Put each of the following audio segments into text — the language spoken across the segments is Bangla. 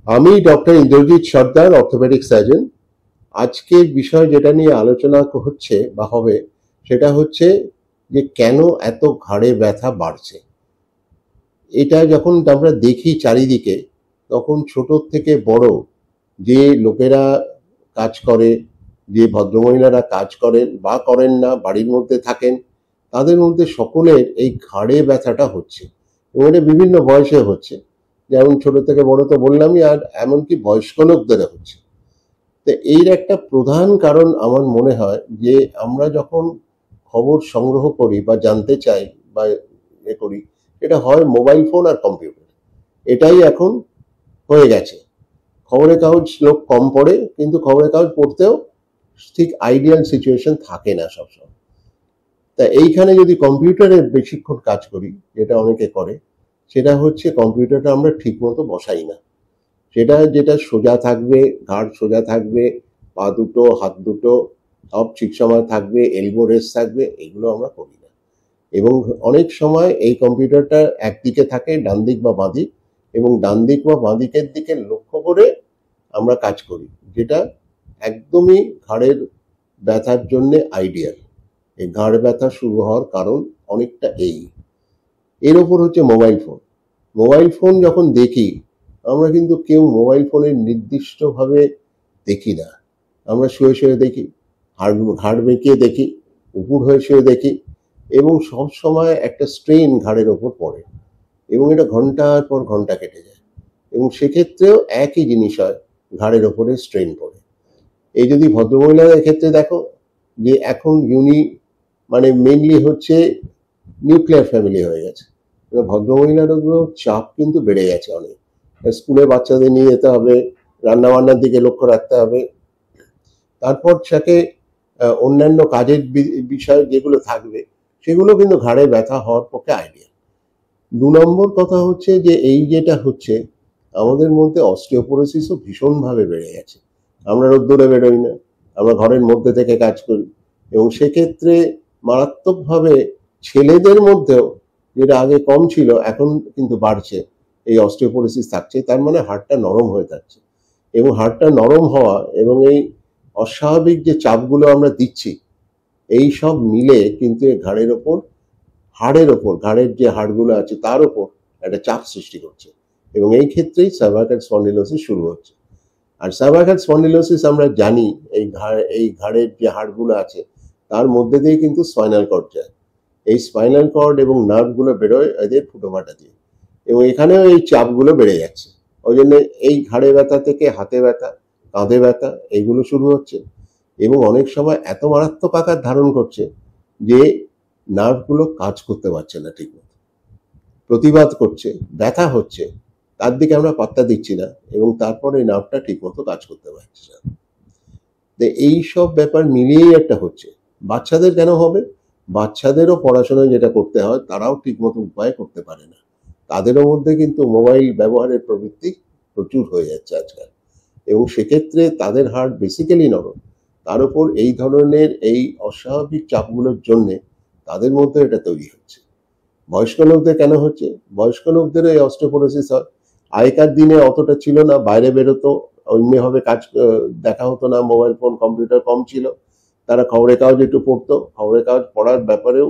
আমি ডক্টর ইন্দ্রজিৎ সর্দার, অর্থোপেডিক সার্জন। আজকের বিষয় যেটা নিয়ে আলোচনা হচ্ছে বা হবে সেটা হচ্ছে যে কেন এত ঘাড়ে ব্যথা বাড়ছে। এটা যখন আমরা দেখি চারিদিকে, তখন ছোট থেকে বড় যে লোকেরা কাজ করে, যে ভদ্রমহিলারা কাজ করেন বা করেন না, বাড়ির মধ্যে থাকেন, তাদের মধ্যে সকলের এই ঘাড়ে ব্যথাটা হচ্ছে এবং এটা বিভিন্ন বয়সে হচ্ছে। যেমন ছোট থেকে বড় তো বললামই, আর এমনকি বয়স্ক লোকদের হচ্ছে। তো এর একটা প্রধান কারণ আমার মনে হয় যে আমরা যখন খবর সংগ্রহ করি বা জানতে চাই বা করি, এটা হয় মোবাইল ফোন আর কম্পিউটার। এটাই এখন হয়ে গেছে। খবরের কাগজ লোক কম পড়ে, কিন্তু খবরের কাগজ পড়তেও ঠিক আইডিয়াল সিচুয়েশন থাকে না সবসময়। তা এইখানে যদি কম্পিউটারে বেশিক্ষণ কাজ করি, যেটা অনেকে করে, সেটা হচ্ছে কম্পিউটারটা আমরা ঠিক মতো বসাই না। যেটা সোজা থাকবে, ঘাড় সোজা থাকবে, পা দুটো হাত দুটো সব ঠিক সময় থাকবে, এলবো রেস্ট থাকবে, এগুলো আমরা করি না। এবং অনেক সময় এই কম্পিউটারটা একদিকে থাকে, ডান দিক বা বাঁ দিক, এবং ডান দিক বা বাঁ দিকের দিকে লক্ষ্য করে আমরা কাজ করি, যেটা একদমই ঘাড়ের ব্যথার জন্য আইডিয়াল। এই ঘাড় ব্যথা শুরু হওয়ার কারণ অনেকটা এর ওপর হচ্ছে মোবাইল ফোন। মোবাইল ফোন যখন দেখি, আমরা কিন্তু কেউ মোবাইল ফোনের নির্দিষ্টভাবে দেখি না। আমরা শুয়ে শুয়ে দেখি, ঘাড় বেঁকিয়ে দেখি, উপুড় হয়ে শুয়ে দেখি, এবং সব সময় একটা স্ট্রেন ঘাড়ের ওপর পড়ে এবং এটা ঘন্টার পর ঘন্টা কেটে যায়। এবং সেক্ষেত্রেও একই জিনিস হয়, ঘাড়ের ওপরে স্ট্রেন পড়ে। এই যদি ভদ্রমহিলাদের ক্ষেত্রে দেখো, যে এখন মানে মেনলি হচ্ছে নিউক্লিয়ার ফ্যামিলি হয়ে গেছে, ভদ্রমহিলারও চাপ কিন্তু বেড়ে গেছে অনেক। স্কুলে বাচ্চাদের নিয়ে যেতে হবে, রান্না বান্নার দিকে লক্ষ্য রাখতে হবে, তারপর তাকে অন্যান্য কাজের বিষয় যেগুলো থাকবে, সেগুলো কিন্তু ঘাড়ে ব্যথা হওয়ার পক্ষে আইডিয়া। 2 নম্বর কথা হচ্ছে যে এই যেটা হচ্ছে, আমাদের মধ্যে অস্টিওপোরোসিসও ভীষণভাবে বেড়ে গেছে। আমরা রোদ্দুরে বেরোই না, আমরা ঘরের মধ্যে থেকে কাজ করি, এবং সেক্ষেত্রে মারাত্মকভাবে ছেলেদের মধ্যেও, যেটা আগে কম ছিল এখন কিন্তু বাড়ছে, এই অস্টিওপোরোসিস থাকছে। তার মানে হাড়টা নরম হয়ে থাকছে, এবং হাড়টা নরম হওয়া এবং এই অস্বাভাবিক যে চাপগুলো আমরা দিচ্ছি, এই সব মিলে কিন্তু ঘাড়ের ওপর, ঘাড়ের যে হাড়গুলো আছে তার ওপর একটা চাপ সৃষ্টি করছে, এবং এই ক্ষেত্রেই সার্ভাইকাল স্পন্ডিলোসিস শুরু হচ্ছে। আর সার্ভাইকাল স্পন্ডিলোসিস আমরা জানি, এই ঘাড়ের যে হাড়গুলো আছে তার মধ্যে দিয়ে কিন্তু স্পাইনাল কর্ড যায়। এই স্পাইনাল কর্ড এবং নার্ভগুলো বেরোয় এদের ফুটোফাটা দিয়ে, এবং এখানেও এই চাপগুলো বেড়ে যাচ্ছে। ওই জন্য এই ঘাড়ে ব্যথা থেকে হাতে ব্যথা, কাঁধে ব্যথা, এইগুলো শুরু হচ্ছে, এবং অনেক সময় এত মারাত্মক আকার ধারণ করছে যে নার্ভগুলো কাজ করতে পারছে না ঠিকমতো, প্রতিবাদ করছে, ব্যথা হচ্ছে, তার দিকে আমরা পাত্তা দিচ্ছি না, এবং তারপরে নার্ভটা ঠিকমতো কাজ করতে পারছে না। এই সব ব্যাপার মিলিয়েই একটা হচ্ছে। বাচ্চাদের কেন হবে? বাচ্চাদেরও পড়াশোনা যেটা করতে হয়, তারাও ঠিকমতো উপায় করতে পারে না। তাদেরও মধ্যে কিন্তু মোবাইল ব্যবহারের প্রবৃত্তি প্রচুর হয়ে যাচ্ছে আজকাল, এবং সেক্ষেত্রে তাদের হাড় বেসিক্যালি নরম, তার উপর এই ধরনের এই অস্বাভাবিক চাপগুলোর জন্যে তাদের মধ্যে এটা তৈরি হচ্ছে। বয়স্ক লোকদের কেন হচ্ছে? বয়স্ক লোকদেরও এই অস্টিওপোরোসিস হয়। আগেকার দিনে অতটা ছিল না, বাইরে বেরোতো, অন্যভাবে কাজ দেখা হতো না, মোবাইল ফোন কম্পিউটার কম ছিল, তারা খবরের কাগজ একটু পড়তো, খবরের কাগজ পড়ার ব্যাপারেও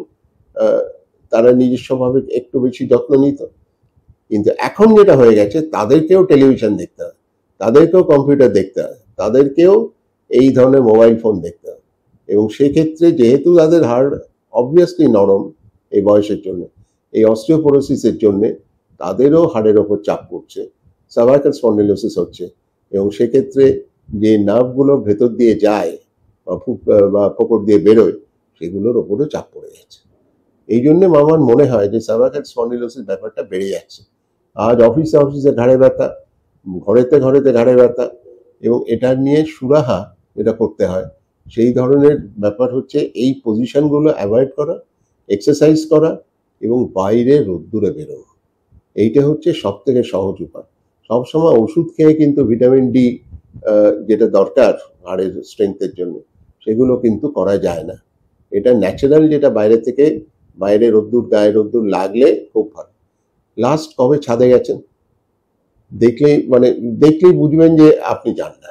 তারা নিজস্বভাবে একটু বেশি যত্ন নিত। কিন্তু এখন যেটা হয়ে গেছে, তাদেরকেও টেলিভিশন দেখতে হয়, তাদেরকেও কম্পিউটার দেখতে হয়, তাদেরকেও এই ধরনের মোবাইল ফোন দেখতে হয়, এবং সেক্ষেত্রে যেহেতু তাদের হাড় অবভিয়াসলি নরম এই বয়সের জন্য, এই অস্টিওপোরোসিসের জন্য তাদেরও হাড়ের ওপর চাপ পড়ছে, সার্ভাইকাল স্পন্ডিলোসিস হচ্ছে, এবং সেক্ষেত্রে যে নার্ভগুলো ভেতর দিয়ে যায় বা ফোকর দিয়ে বেরোয়, সেগুলোর ওপরও চাপ পড়ে যাচ্ছে। এই জন্য আমার মনে হয় যে সার্ভাইকাল স্পন্ডিলোসিস ব্যাপারটা বেড়ে যাচ্ছে। আজ অফিসে ঘাড়ে ব্যথা, ঘরেতে ঘাড়ে ব্যথা, এবং এটা নিয়ে সুরাহা যেটা করতে হয়, সেই ধরনের ব্যাপার হচ্ছে এই পজিশনগুলো অ্যাভয়েড করা, এক্সারসাইজ করা, এবং বাইরে রোদ্দুরে বেরোনো। এইটা হচ্ছে সব থেকে সহজ উপায়। সবসময় ওষুধ খেয়ে কিন্তু ভিটামিন ডি যেটা দরকার হাড়ের স্ট্রেংথের জন্য, সেগুলো কিন্তু করা যায় না। এটা ন্যাচারাল, যেটা বাইরে রোদ্দুর, গায়ে রোদ্দুর লাগলে খুব ভালো। লাস্ট কবে ছাদে গেছেন? দেখলেই বুঝবেন যে আপনি যান না।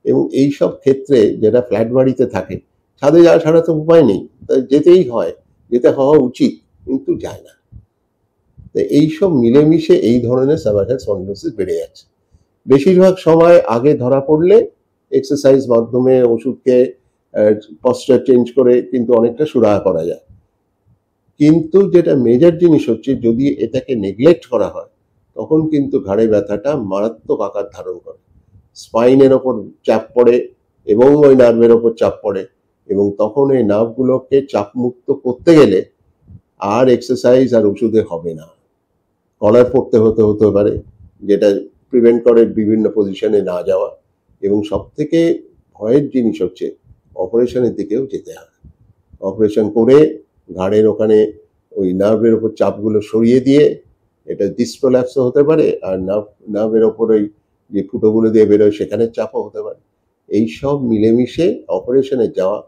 এবং এই সব ক্ষেত্রে যারা ফ্ল্যাট বাড়িতে থাকে, ছাদে যাওয়া ছাড়া তো উপায় নেই, তাই যেতেই হয়, যেতে হওয়া উচিত, কিন্তু যায় না। তো এইসব মিলেমিশে এই ধরনের সার্ভাইকাল স্পন্ডিলোসিস বেড়ে যাচ্ছে। বেশিরভাগ সময় আগে ধরা পড়লে এক্সারসাইজ মাধ্যমে, ওষুধ খেয়ে, পশ্চার চেঞ্জ করে কিন্তু অনেকটা সুরাহা করা যায়। কিন্তু যেটা মেজর জিনিস হচ্ছে, যদি এটাকে নেগলেক্ট করা হয় তখন কিন্তু ঘাড়ে ব্যথাটা মারাত্মক আকার ধারণ করে, স্পাইনের ওপর চাপ পড়ে এবং ওই নার্ভের ওপর চাপ পড়ে, এবং তখন এই নার্ভগুলোকে চাপমুক্ত করতে গেলে আর এক্সারসাইজ আর ওষুধে হবে না, কলার পড়তে হতে পারে, যেটা প্রিভেন্ট করে বিভিন্ন পজিশনে না যাওয়া। এবং সব থেকে ভয়ের জিনিস হচ্ছে অপারেশনের দিকেও যেতে হয়। অপারেশন করে ঘাড়ের ওখানে ওই নার্ভের ওপর চাপগুলো সরিয়ে দিয়ে, এটা ডিসপ্রোল্যাপসও হতে পারে, আর নার্ভের ওপর ওই যে ফুটোগুলো দিয়ে বেরোয় সেখানে চাপও হতে পারে। এই সব মিলেমিশে অপারেশনে যাওয়া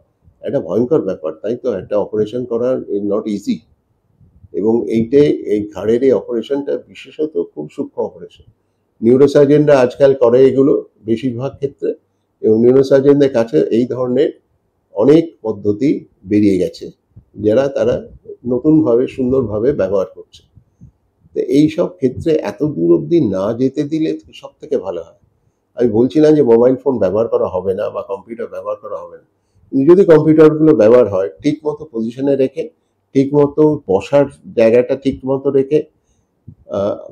একটা ভয়ঙ্কর ব্যাপার, তাই তো? একটা অপারেশন করা ইজ নট ইজি। এবং এই ঘাড়ের এই অপারেশনটা বিশেষত খুব সূক্ষ্ম অপারেশন। নিউরোসার্জনরা আজকাল করে এগুলো বেশিরভাগ ক্ষেত্রে, এবং নিউরোসার্জনদের কাছে এই ধরনের অনেক পদ্ধতি বেরিয়ে গেছে, যারা তারা নতুনভাবে সুন্দরভাবে ব্যবহার করছে। তো এই সব ক্ষেত্রে এত দূর অবধি না যেতে দিলে সব থেকে ভালো হয়। আমি বলছি না যে মোবাইল ফোন ব্যবহার করা হবে না বা কম্পিউটার ব্যবহার করা হবে না, যদি কম্পিউটারগুলো ব্যবহার হয় ঠিক মতো পজিশনে রেখে, ঠিক মতো বসার জায়গাটা ঠিক মতো রেখে,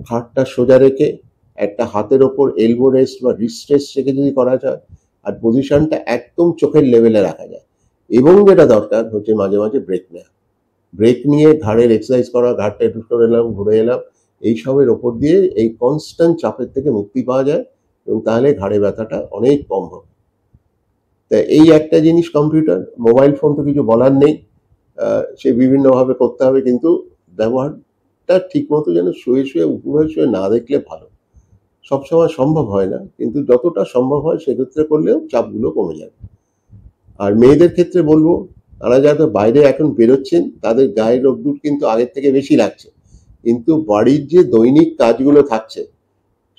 ঘাটটা সোজা রেখে, একটা হাতের ওপর এলবো রেস্ট বা রিস্ট রেস্ট রেখে যদি করা যায়, আর পজিশনটা একদম চোখের লেভেলে রাখা যায়। এবং যেটা দরকার হচ্ছে মাঝে মাঝে ব্রেক নেওয়া, ব্রেক নিয়ে ঘাড়ের এক্সারসাইজ করা, ঘাড়টা একটু করে এলাম, ঘুরে এলাম, এইসবের ওপর দিয়ে এই কনস্ট্যান্ট চাপের থেকে মুক্তি পাওয়া যায়, এবং তাহলে ঘাড়ে ব্যথাটা অনেক কম হবে। তা এই একটা জিনিস কম্পিউটার, মোবাইল ফোন তো কিছু বলার নেই, সে বিভিন্নভাবে করতে হবে, কিন্তু ব্যবহারটা ঠিক মতো যেন শুয়ে উপরে শুয়ে না দেখলে ভালো। সবসময় সম্ভব হয় না, কিন্তু যতটা সম্ভব হয় সেক্ষেত্রে করলেও চাপগুলো কমে যাবে। আর মেয়েদের ক্ষেত্রে বলবো, তারা যারা বাইরে এখন বেরোচ্ছেন তাদের গায়ে রোদ্দুর কিন্তু আগের থেকে বেশি লাগছে, কিন্তু বাড়ির যে দৈনিক কাজগুলো থাকছে,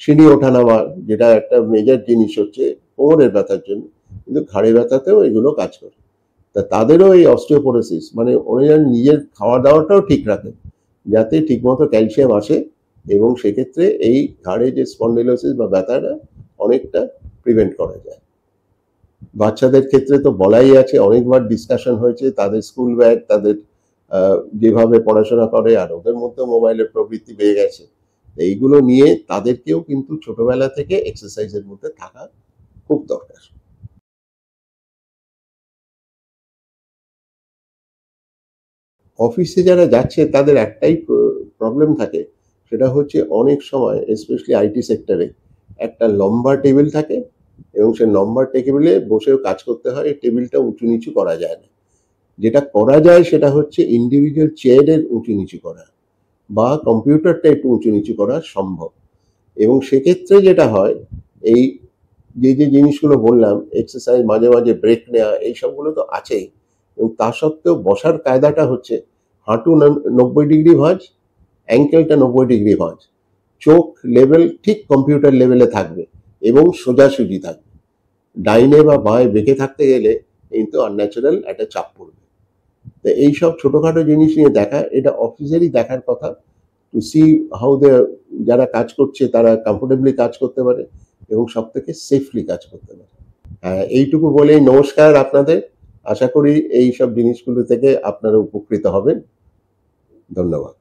সিঁড়ি ওঠানামা, যেটা একটা মেজর জিনিস হচ্ছে কোমরের ব্যথার জন্য, কিন্তু ঘাড়ে ব্যথাতেও এগুলো কাজ করে। তা তাদেরও এই অস্টিওপোরোসিস, মানে ওরা যেন নিজের খাওয়া দাওয়াটাও ঠিক রাখে যাতে ঠিকমতো ক্যালসিয়াম আসে, এবং সেক্ষেত্রে এই ঘাড়ে যে স্পন্ডিলোসিস বা ব্যথাটা অনেকটা প্রিভেন্ট করা যায়। বাচ্চাদের ক্ষেত্রে তো বলাই আছে, অনেকবার ডিসকাশন হয়েছে, তাদের স্কুল ব্যাগ, তাদের যেভাবে পড়াশোনা করে, আর ওদের মধ্যে মোবাইলের প্রবৃত্তি বেড়ে গেছে। এইগুলো নিয়ে তাদেরকেও কিন্তু ছোটবেলা থেকে এক্সারসাইজের মধ্যে থাকা খুব দরকার। অফিসে যারা যাচ্ছে তাদের একটাই প্রবলেম থাকে, সেটা হচ্ছে অনেক সময় স্পেশালি আইটি সেক্টরে একটা লম্বা টেবিল থাকে, এবং সেই লম্বা টেবিলে বসেও কাজ করতে হয়, টেবিলটা উঁচু নিচু করা যায় না। যেটা করা যায় সেটা হচ্ছে ইন্ডিভিজুয়াল চেয়ারের উঁচু নিচু করা, বা কম্পিউটারটা একটু উঁচু নিচু করা সম্ভব। এবং সেক্ষেত্রে যেটা হয়, এই যে জিনিসগুলো বললাম, এক্সারসাইজ, মাঝে মাঝে ব্রেক নেওয়া, এই সবগুলো তো আছেই, এবং তা সত্ত্বেও বসার কায়দাটা হচ্ছে হাঁটু 90 ডিগ্রি ভাঁজ, অ্যাঙ্কেলটা 90 ডিগ্রি ভাঁজ, চোখ লেভেল ঠিক কম্পিউটার লেভেলে থাকবে এবং সোজাসুজি থাকবে। ডাইনে বা বাঁয়ে বেঁকে থাকতে গেলে কিন্তু আনন্যাচারাল একটা চাপ পড়বে। তো এইসব ছোটখাটো জিনিস নিয়ে দেখা, এটা অফিসেরই দেখার কথা, টু সি হাউ দে, যারা কাজ করছে তারা কমফোর্টেবলি কাজ করতে পারে এবং সব থেকে সেফলি কাজ করতে পারে। এইটুকু বলেই নমস্কার আপনাদের। আশা করি এই সব জিনিসগুলো থেকে আপনারা উপকৃত হবেন। ধন্যবাদ।